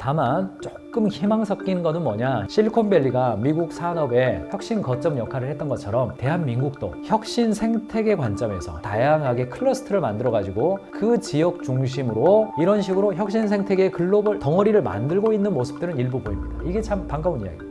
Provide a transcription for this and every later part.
다만 조금 희망 섞인 거는 뭐냐, 실리콘밸리가 미국 산업의 혁신 거점 역할을 했던 것처럼 대한민국도 혁신 생태계 관점에서 다양하게 클러스터를 만들어 가지고 그 지역 중심으로 이런 식으로 혁신 생태계의 글로벌 덩어리를 만들고 있는 모습들은 일부 보입니다. 이게 참 반가운 이야기입니다.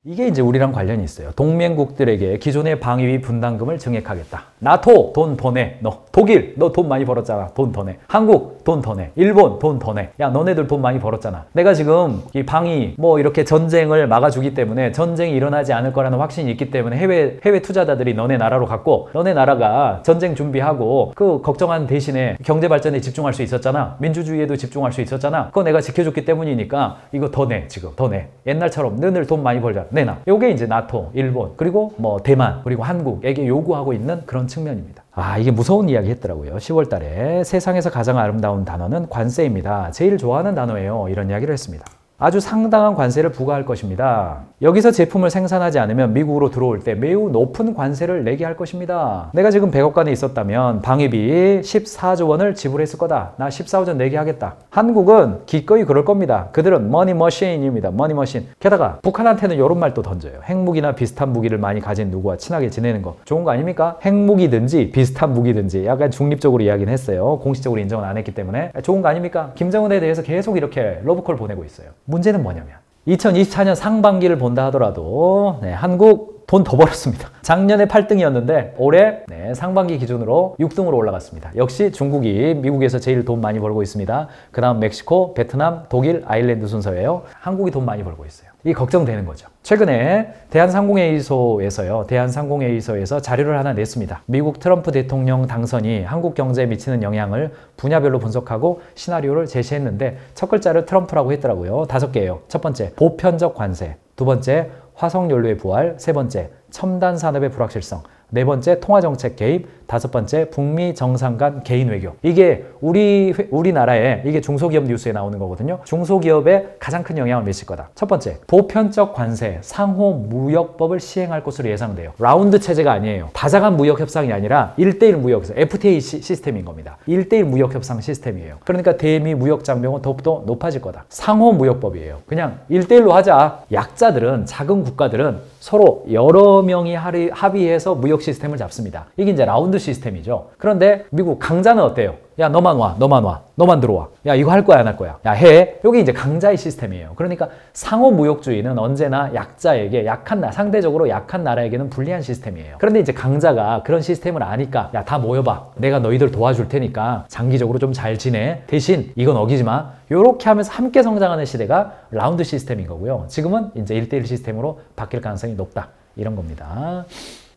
이게 이제 우리랑 관련이 있어요. 동맹국들에게 기존의 방위비 분담금을 증액하겠다. 나토 돈 더 내. 너 독일 너 돈 많이 벌었잖아. 돈 더 내. 한국 돈 더 내. 일본 돈 더 내. 야 너네들 돈 많이 벌었잖아. 내가 지금 이 방위 뭐 이렇게 전쟁을 막아주기 때문에 전쟁이 일어나지 않을 거라는 확신이 있기 때문에 해외 투자자들이 너네 나라로 갔고, 너네 나라가 전쟁 준비하고 그 걱정한 대신에 경제 발전에 집중할 수 있었잖아. 민주주의에도 집중할 수 있었잖아. 그거 내가 지켜줬기 때문이니까 이거 더 내. 지금 더 내. 옛날처럼 너네들 돈 많이 벌자. 내놔. 요게 이제 나토, 일본, 그리고 뭐 대만, 그리고 한국에게 요구하고 있는 그런 측면입니다. 아, 이게 무서운 이야기 했더라고요. 10월 달에 세상에서 가장 아름다운 단어는 관세입니다. 제일 좋아하는 단어예요. 이런 이야기를 했습니다. 아주 상당한 관세를 부과할 것입니다. 여기서 제품을 생산하지 않으면 미국으로 들어올 때 매우 높은 관세를 내게 할 것입니다. 내가 지금 백악관에 있었다면 방위비 14조 원을 지불했을 거다. 나 14조 원 내게 하겠다. 한국은 기꺼이 그럴 겁니다. 그들은 머니머신입니다. 머니머신. 게다가 북한한테는 이런 말도 던져요. 핵무기나 비슷한 무기를 많이 가진 누구와 친하게 지내는 거 좋은 거 아닙니까? 핵무기든지 비슷한 무기든지. 약간 중립적으로 이야기는 했어요. 공식적으로 인정은 안 했기 때문에. 좋은 거 아닙니까? 김정은에 대해서 계속 이렇게 러브콜 보내고 있어요. 문제는 뭐냐면 2024년 상반기를 본다 하더라도 한국 돈 더 벌었습니다. 작년에 8등이었는데 올해 상반기 기준으로 6등으로 올라갔습니다. 역시 중국이 미국에서 제일 돈 많이 벌고 있습니다. 그 다음 멕시코, 베트남, 독일, 아일랜드 순서예요. 한국이 돈 많이 벌고 있어요. 이 걱정되는 거죠. 최근에 대한상공회의소에서 자료를 하나 냈습니다. 미국 트럼프 대통령 당선이 한국 경제에 미치는 영향을 분야별로 분석하고 시나리오를 제시했는데 첫 글자를 트럼프라고 했더라고요. 5개예요. 첫 번째, 보편적 관세. 두 번째, 화석연료의 부활. 세 번째, 첨단 산업의 불확실성. 네 번째, 통화정책 개입. 다섯 번째, 북미 정상 간 개인 외교. 이게 우리나라에 이게 중소기업 뉴스에 나오는 거거든요. 중소기업에 가장 큰 영향을 미칠 거다. 첫 번째, 보편적 관세 상호무역법을 시행할 것으로 예상돼요. 라운드 체제가 아니에요. 다자간 무역협상이 아니라 1대1 무역협상, FTA 시스템인 겁니다. 1대1 무역협상 시스템이에요. 그러니까 대미 무역 장벽은 더욱더 높아질 거다. 상호무역법이에요. 그냥 1대1로 하자. 약자들은, 작은 국가들은 서로 여러 명이 합의해서 무역 시스템을 잡습니다. 이게 이제 라운드 시스템이죠. 그런데 미국 강자는 어때요? 야 너만 와, 너만 들어와. 야 이거 할 거야 안 할 거야? 야 해. 이게 이제 강자의 시스템이에요. 그러니까 상호무역주의는 언제나 약자에게 상대적으로 약한 나라에게는 불리한 시스템이에요. 그런데 이제 강자가 그런 시스템을 아니까 야 다 모여봐. 내가 너희들 도와줄 테니까 장기적으로 좀 잘 지내. 대신 이건 어기지 마. 요렇게 하면서 함께 성장하는 시대가 라운드 시스템인 거고요. 지금은 이제 1대1 시스템으로 바뀔 가능성이 높다. 이런 겁니다.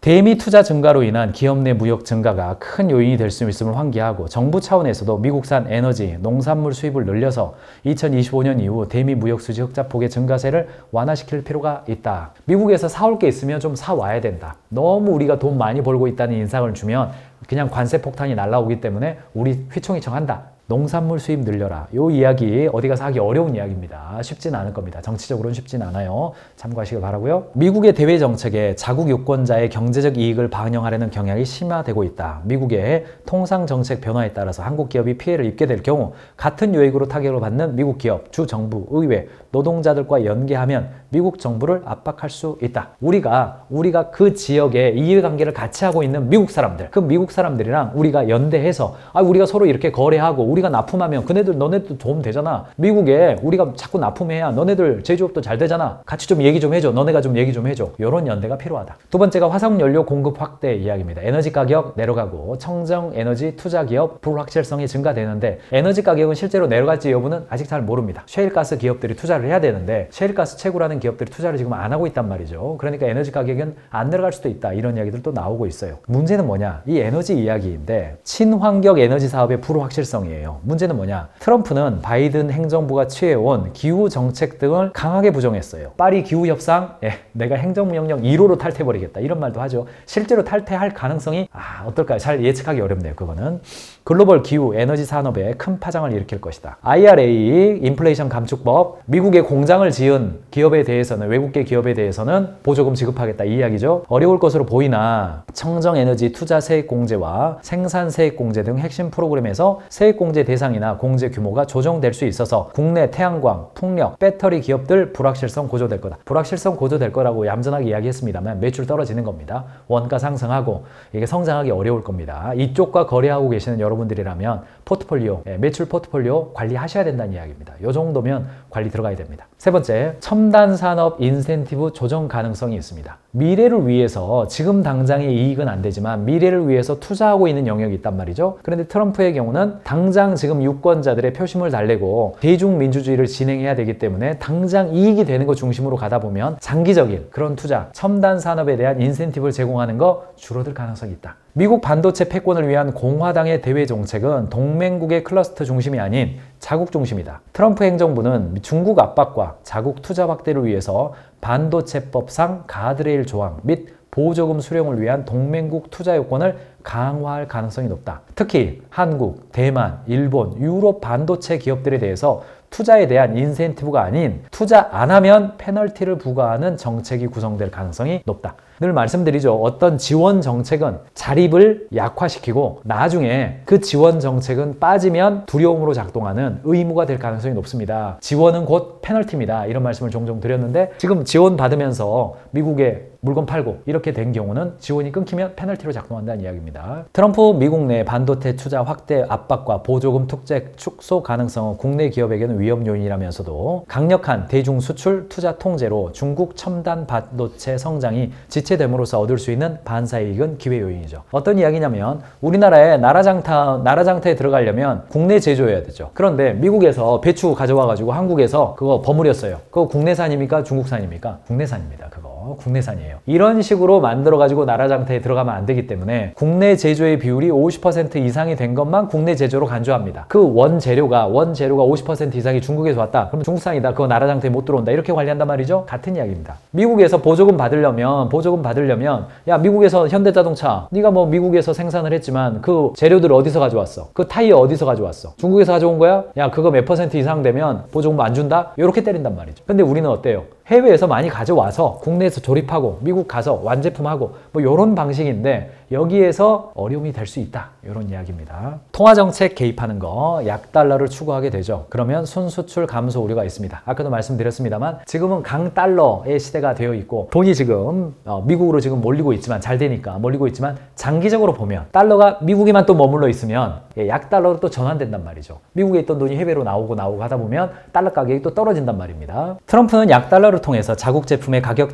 대미 투자 증가로 인한 기업 내 무역 증가가 큰 요인이 될 수 있음을 환기하고 정부 차원에서도 미국산 에너지, 농산물 수입을 늘려서 2025년 이후 대미 무역 수지 흑자폭의 증가세를 완화시킬 필요가 있다. 미국에서 사올 게 있으면 좀 사와야 된다. 너무 우리가 돈 많이 벌고 있다는 인상을 주면 그냥 관세 폭탄이 날라오기 때문에 우리 휘청휘청한다. 농산물 수입 늘려라. 요 이야기 어디 가서 하기 어려운 이야기입니다. 쉽진 않을 겁니다. 정치적으로는 쉽진 않아요. 참고하시길 바라고요. 미국의 대외 정책에 자국 유권자의 경제적 이익을 반영하려는 경향이 심화되고 있다. 미국의 통상 정책 변화에 따라서 한국 기업이 피해를 입게 될 경우 같은 요액으로 타격을 받는 미국 기업, 주 정부, 의회, 노동자들과 연계하면 미국 정부를 압박할 수 있다. 우리가 그 지역의 이해관계를 같이 하고 있는 미국 사람들, 그 미국 사람들이랑 우리가 연대해서 우리가 서로 이렇게 거래하고 우리가 납품하면 너네도 도움 되잖아. 미국에 우리가 자꾸 납품해야 너네들 제조업도 잘 되잖아. 같이 좀 얘기 좀 해줘. 너네가 좀 얘기 좀 해줘. 이런 연대가 필요하다. 두 번째가 화석연료 공급 확대 이야기입니다. 에너지 가격 내려가고 청정에너지 투자기업 불확실성이 증가되는데 에너지 가격은 실제로 내려갈지 여부는 아직 잘 모릅니다. 셰일가스 기업들이 투자를 해야 되는데 셰일가스 채굴하는 기업들이 투자를 지금 안 하고 있단 말이죠. 그러니까 에너지 가격은 안 내려갈 수도 있다. 이런 이야기들도 나오고 있어요. 문제는 뭐냐? 이 에너지 이야기인데 친환경 에너지 사업의 불확실성이에요. 문제는 뭐냐? 트럼프는 바이든 행정부가 취해온 기후 정책 등을 강하게 부정했어요. 파리 기후협상, 내가 행정명령 1호로 탈퇴해버리겠다. 이런 말도 하죠. 실제로 탈퇴할 가능성이 어떨까요? 잘 예측하기 어렵네요. 그거는. 글로벌 기후, 에너지 산업에 큰 파장을 일으킬 것이다. IRA, 인플레이션 감축법, 미국에 공장을 지은 기업에 대해서는, 외국계 기업에 대해서는 보조금 지급하겠다. 이 이야기죠. 어려울 것으로 보이나 청정에너지 투자 세액공제와 생산 세액공제 등 핵심 프로그램에서 세액공제 공제 대상이나 공제 규모가 조정될 수 있어서 국내 태양광, 풍력, 배터리 기업들 불확실성 고조될 거다. 불확실성 고조될 거라고 얌전하게 이야기했습니다만 매출 떨어지는 겁니다. 원가 상승하고 이게 성장하기 어려울 겁니다. 이쪽과 거래하고 계시는 여러분들이라면 포트폴리오, 매출 포트폴리오 관리하셔야 된다는 이야기입니다. 이 정도면 관리 들어가야 됩니다. 세 번째, 첨단 산업 인센티브 조정 가능성이 있습니다. 미래를 위해서 지금 당장의 이익은 안 되지만 미래를 위해서 투자하고 있는 영역이 있단 말이죠. 그런데 트럼프의 경우는 당장 지금 유권자들의 표심을 달래고 대중민주주의를 진행해야 되기 때문에 당장 이익이 되는 것 중심으로 가다 보면 장기적인 그런 투자, 첨단 산업에 대한 인센티브를 제공하는 거 줄어들 가능성이 있다. 미국 반도체 패권을 위한 공화당의 대외 정책은 동맹국의 클러스터 중심이 아닌 자국 중심이다. 트럼프 행정부는 중국 압박과 자국 투자 확대를 위해서 반도체법상 가드레일 조항 및 보조금 수령을 위한 동맹국 투자 요건을 강화할 가능성이 높다. 특히 한국, 대만, 일본, 유럽 반도체 기업들에 대해서 투자에 대한 인센티브가 아닌 투자 안 하면 페널티를 부과하는 정책이 구성될 가능성이 높다. 늘 말씀드리죠. 어떤 지원 정책은 자립을 약화시키고 나중에 그 지원 정책은 빠지면 두려움으로 작동하는 의무가 될 가능성이 높습니다. 지원은 곧 페널티입니다. 이런 말씀을 종종 드렸는데 지금 지원 받으면서 미국에 물건 팔고 이렇게 된 경우는 지원이 끊기면 페널티로 작동한다는 이야기입니다. 트럼프 미국 내 반도체 투자 확대 압박과 보조금 특색 축소 가능성은 국내 기업에게는 위험 요인이라면서도 강력한 대중 수출 투자 통제로 중국 첨단 반도체 성장이 지체됨으로써 얻을 수 있는 반사이익은 기회 요인이죠. 어떤 이야기냐면 우리나라에 나라장터에 들어가려면 국내 제조해야 되죠. 그런데 미국에서 배추 가져와 가지고 한국에서 그거 버무렸어요. 그거 국내산입니까? 중국산입니까? 국내산입니다. 그거 국내산이에요. 이런 식으로 만들어 가지고 나라장터에 들어가면 안 되기 때문에 국내 제조의 비율이 50% 이상이 된 것만 국내 제조로 간주합니다. 그 원재료가 50% 이상이 중국에서 왔다. 그럼 중국산이다. 그거 나라장터에 못 들어온다. 이렇게 관리한단 말이죠. 같은 이야기입니다. 미국에서 보조금 받으려면 야 미국에서 현대자동차 네가 뭐 미국에서 생산을 했지만 그 재료들 어디서 가져왔어? 그 타이어 어디서 가져왔어? 중국에서 가져온 거야? 야 그거 몇 % 이상 되면 보조금 안 준다? 이렇게 때린단 말이죠. 근데 우리는 어때요? 해외에서 많이 가져와서 국내에서 조립하고 미국 가서 완제품하고 뭐 이런 방식인데 여기에서 어려움이 될 수 있다. 이런 이야기입니다. 통화정책 개입하는 거 약달러를 추구하게 되죠. 그러면 순수출 감소 우려가 있습니다. 아까도 말씀드렸습니다만 지금은 강달러의 시대가 되어 있고 돈이 지금 미국으로 지금 몰리고 있지만 잘 되니까 몰리고 있지만 장기적으로 보면 달러가 미국에만 또 머물러 있으면 약달러로 또 전환된단 말이죠. 미국에 있던 돈이 해외로 나오고 하다 보면 달러 가격이 또 떨어진단 말입니다. 트럼프는 약달러를 통해서 자국 제품의 가격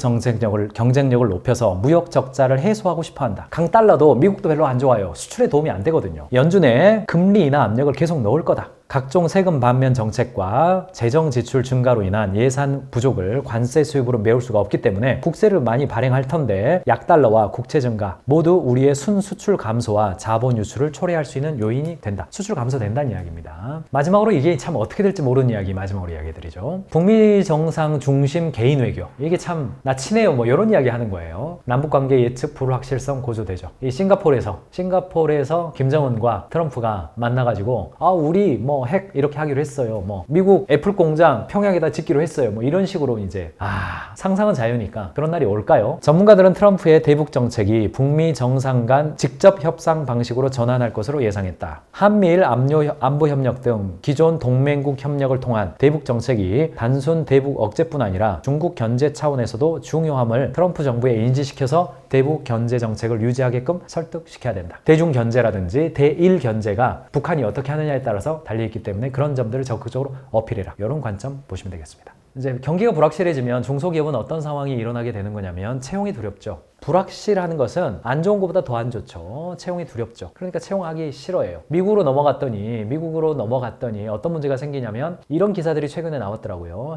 경쟁력을 높여서 무역 적자를 해소하고 싶어한다. 강달러도 미국도 별로 안 좋아요. 수출에 도움이 안 되거든요. 연준에 금리 인하 압력을 계속 넣을 거다. 각종 세금 반면 정책과 재정 지출 증가로 인한 예산 부족을 관세 수입으로 메울 수가 없기 때문에 국세를 많이 발행할 텐데 약달러와 국채 증가 모두 우리의 순수출 감소와 자본 유출을 초래할 수 있는 요인이 된다. 수출 감소된다는 이야기입니다. 마지막으로 이게 참 어떻게 될지 모르는 이야기 마지막으로 이야기해드리죠. 북미 정상 중심 개인 외교 이게 참 나 친해요 뭐 이런 이야기 하는 거예요. 남북관계 예측 불확실성 고조되죠. 이 싱가포르에서 김정은과 트럼프가 만나가지고 우리 뭐 핵 이렇게 하기로 했어요. 뭐 미국 애플 공장 평양에다 짓기로 했어요. 뭐 이런 식으로 이제 상상은 자유니까 그런 날이 올까요? 전문가들은 트럼프의 대북 정책이 북미 정상 간 직접 협상 방식으로 전환할 것으로 예상했다. 한미일 안보 협력 등 기존 동맹국 협력을 통한 대북 정책이 단순 대북 억제뿐 아니라 중국 견제 차원에서도 중요함을 트럼프 정부에 인지시켜서 대북 견제 정책을 유지하게끔 설득시켜야 된다. 대중 견제라든지 대일 견제가 북한이 어떻게 하느냐에 따라서 달려있기 때문에 그런 점들을 적극적으로 어필해라. 이런 관점 보시면 되겠습니다. 이제 경기가 불확실해지면 중소기업은 어떤 상황이 일어나게 되는 거냐면 채용이 두렵죠. 불확실하는 것은 안 좋은 것보다 더 안 좋죠. 채용이 두렵죠. 그러니까 채용하기 싫어해요. 미국으로 넘어갔더니 어떤 문제가 생기냐면 이런 기사들이 최근에 나왔더라고요.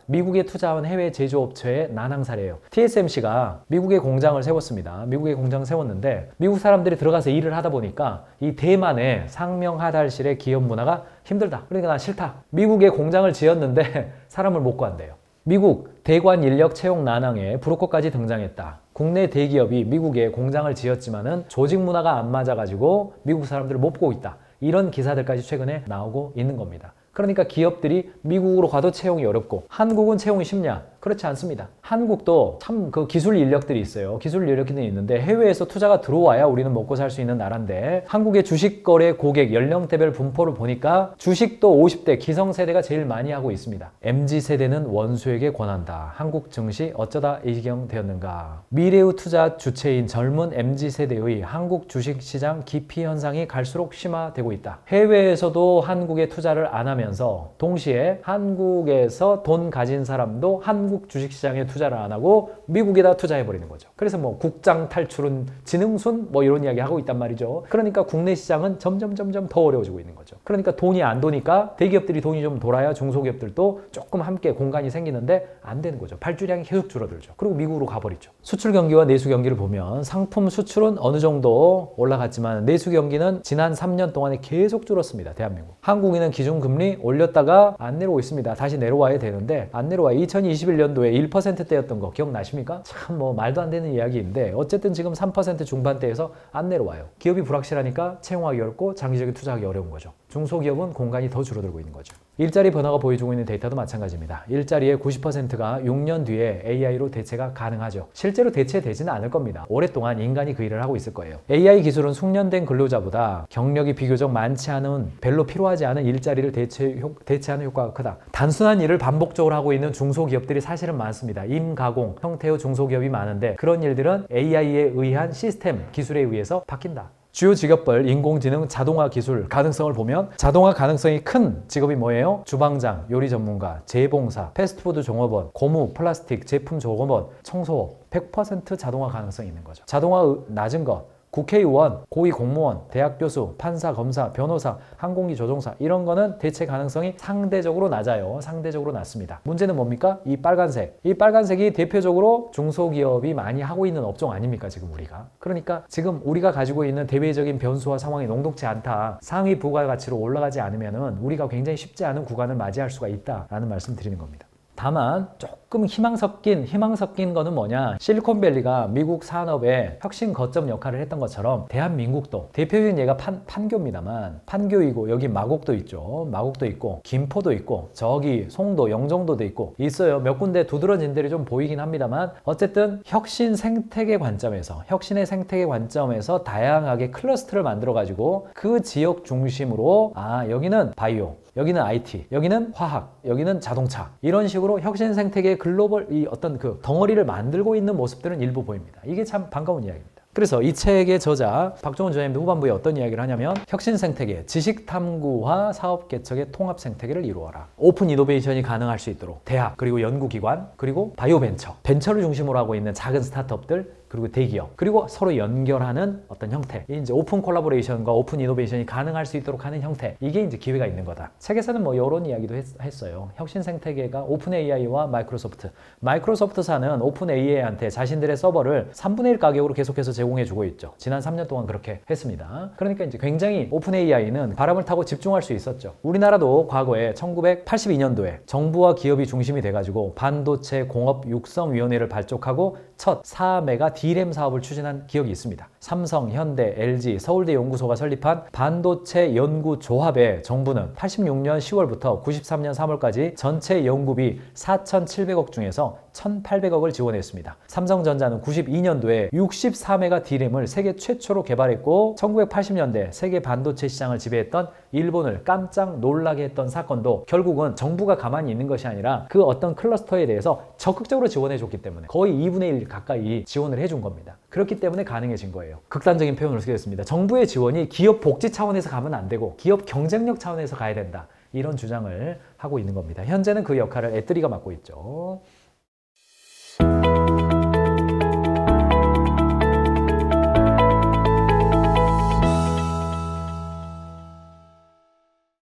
미국에 투자한 해외 제조업체의 난항 사례예요. TSMC가 미국에 공장을 세웠습니다. 미국에 공장을 세웠는데 미국 사람들이 들어가서 일을 하다 보니까 이 대만의 상명하달실의 기업 문화가 힘들다. 그러니까 난 싫다. 미국에 공장을 지었는데 사람을 못 구한대요. 미국 대관 인력 채용 난항에 브로커까지 등장했다. 국내 대기업이 미국에 공장을 지었지만은 조직 문화가 안 맞아가지고 미국 사람들을 못 보고 있다. 이런 기사들까지 최근에 나오고 있는 겁니다. 그러니까 기업들이 미국으로 가도 채용이 어렵고 한국은 채용이 쉽냐? 그렇지 않습니다. 한국도 참 그 기술 인력들이 있어요. 기술 인력들이 있는데 해외에서 투자가 들어와야 우리는 먹고 살 수 있는 나라인데 한국의 주식 거래 고객 연령대별 분포를 보니까 주식도 50대 기성세대가 제일 많이 하고 있습니다. MZ세대는 원수에게 권한다. 한국 증시 어쩌다 이 지경 되었는가. 미래의 투자 주체인 젊은 MZ세대의 한국 주식시장 기피 현상이 갈수록 심화되고 있다. 해외에서도 한국에 투자를 안 하면서 동시에 한국에서 돈 가진 사람도 한국 주식시장에 투자를 안 하고 미국에다 투자해버리는 거죠. 그래서 뭐 국장 탈출은 지능순 뭐 이런 이야기 하고 있단 말이죠. 그러니까 국내 시장은 점점 더 어려워지고 있는 거죠. 그러니까 돈이 안 도니까 대기업들이 돈이 좀 돌아야 중소기업들도 조금 함께 공간이 생기는데 안 되는 거죠. 발주량이 계속 줄어들죠. 그리고 미국으로 가버리죠. 수출 경기와 내수 경기를 보면 상품 수출은 어느 정도 올라갔지만 내수 경기는 지난 3년 동안에 계속 줄었습니다. 대한민국. 한국인은 기준금리 올렸다가 안 내려오고 있습니다. 다시 내려와야 되는데 안 내려와요. 2021년도에 1%대였던 거 기억나십니까? 참 뭐 말도 안 되는 이야기인데 어쨌든 지금 3% 중반대에서 안 내려와요. 기업이 불확실하니까 채용하기 어렵고 장기적인 투자하기 어려운 거죠. 중소기업은 공간이 더 줄어들고 있는 거죠. 일자리 변화가 보여주고 있는 데이터도 마찬가지입니다. 일자리의 90%가 6년 뒤에 AI로 대체가 가능하죠. 실제로 대체되지는 않을 겁니다. 오랫동안 인간이 그 일을 하고 있을 거예요. AI 기술은 숙련된 근로자보다 경력이 비교적 많지 않은 별로 필요하지 않은 일자리를 대체하는 효과가 크다. 단순한 일을 반복적으로 하고 있는 중소기업들이 사실은 많습니다. 임가공 형태의 중소기업이 많은데 그런 일들은 AI에 의한 시스템 기술에 의해서 바뀐다. 주요 직업별 인공지능 자동화 기술 가능성을 보면 자동화 가능성이 큰 직업이 뭐예요? 주방장, 요리 전문가, 재봉사, 패스트푸드 종업원, 고무, 플라스틱, 제품 종업원, 청소업 100% 자동화 가능성이 있는 거죠. 자동화 낮은 것 국회의원, 고위공무원, 대학 교수, 판사, 검사, 변호사, 항공기 조종사 이런 거는 대체 가능성이 상대적으로 낮아요. 상대적으로 낮습니다. 문제는 뭡니까? 이 빨간색. 이 빨간색이 대표적으로 중소기업이 많이 하고 있는 업종 아닙니까? 지금 우리가. 그러니까 지금 우리가 가지고 있는 대외적인 변수와 상황이 농독지 않다. 상위 부가가치로 올라가지 않으면 우리가 굉장히 쉽지 않은 구간을 맞이할 수가 있다라는 말씀 드리는 겁니다. 다만 조금 희망 섞인 거는 뭐냐, 실리콘밸리가 미국 산업의 혁신 거점 역할을 했던 것처럼 대한민국도 대표적인 예가 판교입니다만 판교이고 여기 마곡도 있죠. 마곡도 있고 김포도 있고 저기 송도 영종도도 있고 있어요. 몇 군데 두드러진 데를 좀 보이긴 합니다만 어쨌든 혁신의 생태계 관점에서 다양하게 클러스터를 만들어 가지고 그 지역 중심으로 여기는 바이오, 여기는 IT, 여기는 화학, 여기는 자동차 이런 식으로 혁신 생태계의 글로벌 이 어떤 그 덩어리를 만들고 있는 모습들은 일부 보입니다. 이게 참 반가운 이야기입니다. 그래서 이 책의 저자 박종훈 저자님도 후반부에 어떤 이야기를 하냐면 혁신 생태계, 지식 탐구와 사업 개척의 통합 생태계를 이루어라. 오픈 이노베이션이 가능할 수 있도록 대학, 그리고 연구기관, 그리고 바이오 벤처를 중심으로 하고 있는 작은 스타트업들, 그리고 대기업, 그리고 서로 연결하는 어떤 형태, 이제 오픈 콜라보레이션과 오픈 이노베이션이 가능할 수 있도록 하는 형태, 이게 이제 기회가 있는 거다. 책에서는 뭐 이런 이야기도 했어요. 혁신 생태계가 오픈 AI와 마이크로소프트사는 오픈 AI한테 자신들의 서버를 3분의 1 가격으로 계속해서 제공해주고 있죠. 지난 3년 동안 그렇게 했습니다. 그러니까 이제 굉장히 오픈 AI는 바람을 타고 집중할 수 있었죠. 우리나라도 과거에 1982년도에 정부와 기업이 중심이 돼가지고 반도체 공업 육성위원회를 발족하고 첫 4메가 D램 사업을 추진한 기억이 있습니다. 삼성, 현대, LG, 서울대 연구소가 설립한 반도체 연구조합에 정부는 86년 10월부터 93년 3월까지 전체 연구비 4,700억 중에서 1,800억을 지원했습니다. 삼성전자는 92년도에 64메가 D램을 세계 최초로 개발했고 1980년대 세계 반도체 시장을 지배했던 일본을 깜짝 놀라게 했던 사건도 결국은 정부가 가만히 있는 것이 아니라 그 어떤 클러스터에 대해서 적극적으로 지원해줬기 때문에 거의 2분의 1 가까이 지원을 해준 겁니다. 그렇기 때문에 가능해진 거예요. 극단적인 표현을 쓰겠습니다. 정부의 지원이 기업 복지 차원에서 가면 안 되고 기업 경쟁력 차원에서 가야 된다. 이런 주장을 하고 있는 겁니다. 현재는 그 역할을 애뜨리가 맡고 있죠.